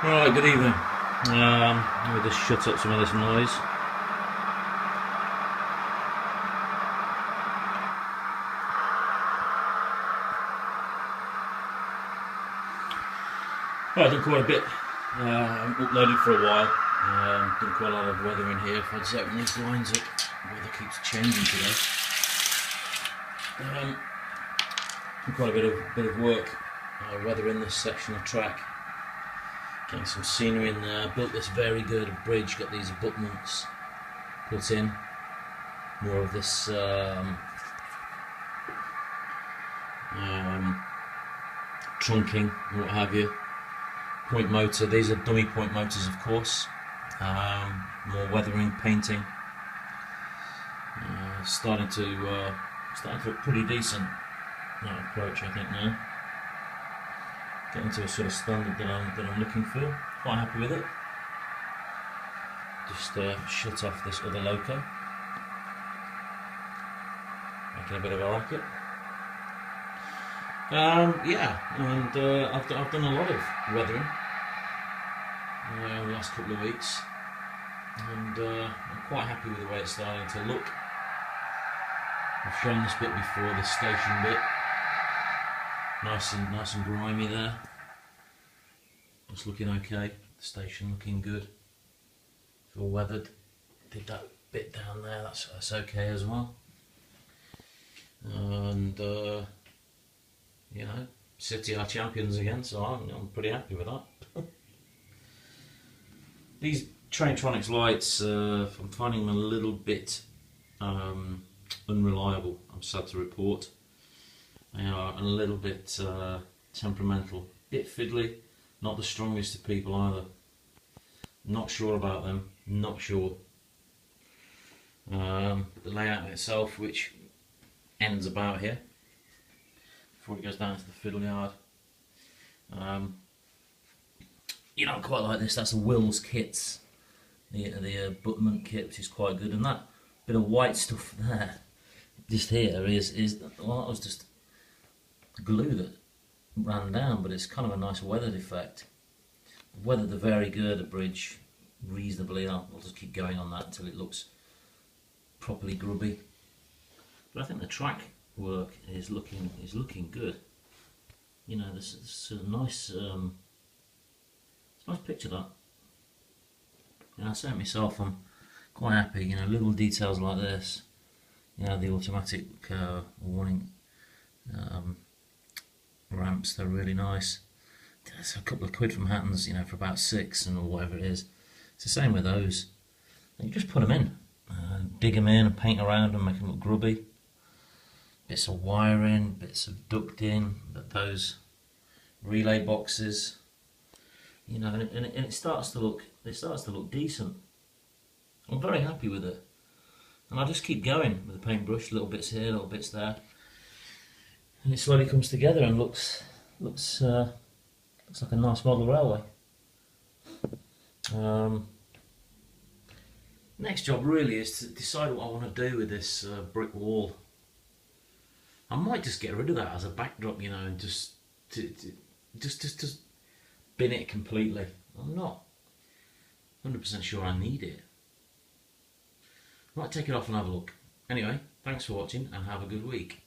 Right, good evening. Let me just shut up some of this noise. Right, I've done quite a bit. I haven't uploaded for a while. Done quite a lot of weather in here. If I just open these blinds up, the weather keeps changing today. Done quite a bit of work, weather in this section of track. Getting some scenery in there. Built this very good bridge. Got these abutments put in. More of this trunking and what have you. Point motor. These are dummy point motors, of course. More weathering, painting. Starting to look pretty decent. That approach, I think now. Getting to a sort of standard that I'm looking for. Quite happy with it. Just shut off this other loco. Making a bit of a racket. Yeah, and I've done a lot of weathering the last couple of weeks, and I'm quite happy with the way it's starting to look. I've shown this bit before, the station bit. Nice and grimy there. It's looking okay. The station looking good. It's all weathered. Did that bit down there. That's okay as well. And you know, City are champions again, so I'm pretty happy with that. These Traintronics lights, I'm finding them a little bit unreliable. I'm sad to report. They are a little bit temperamental, bit fiddly, not the strongest of people either. Not sure about them, not sure. The layout itself, which ends about here, before it goes down to the fiddle yard. You know, I quite like this. That's the Wills kits, the abutment kit, which is quite good, and that bit of white stuff there, just here, is well, that was just glue that ran down, but it's kind of a nice weathered effect. Weathered the very good, the bridge, reasonably. I'll just keep going on that until it looks properly grubby. But I think the track work is looking good. You know, this a nice, it's a nice picture, that. You know, I say it myself, I'm quite happy. You know, little details like this. You know, the automatic warning ramps, they're really nice. There's a couple of quid from Hattons, you know, for about 6 or whatever it is. It's the same with those. And you just put them in, dig them in and paint around them, make them look grubby. Bits of wiring, bits of ducting, but those relay boxes, you know, and it starts to look decent. I'm very happy with it, and I just keep going with the paintbrush, little bits here, little bits there, and it slowly comes together and looks like a nice model railway. Next job really is to decide what I want to do with this brick wall. I might just get rid of that as a backdrop, you know, and just bin it completely. I'm not 100% sure I need it. I might take it off and have a look. Anyway, thanks for watching and have a good week.